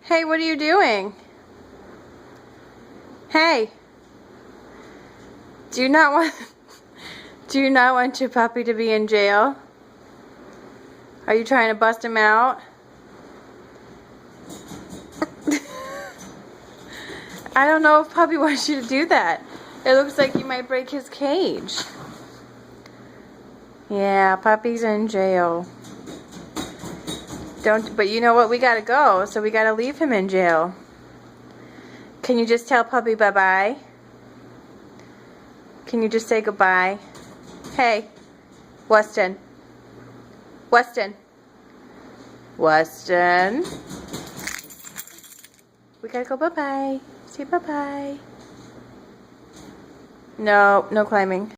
Hey, what are you doing? Hey. Do you not want Do you not want your puppy to be in jail? Are you trying to bust him out? I don't know if puppy wants you to do that. It looks like you might break his cage. Yeah, puppy's in jail. But you know what? We gotta go, so we gotta leave him in jail. Can you just tell puppy bye-bye? Can you just say goodbye? Hey, Weston. Weston. Weston. We gotta go bye-bye. Say bye-bye. No, no climbing.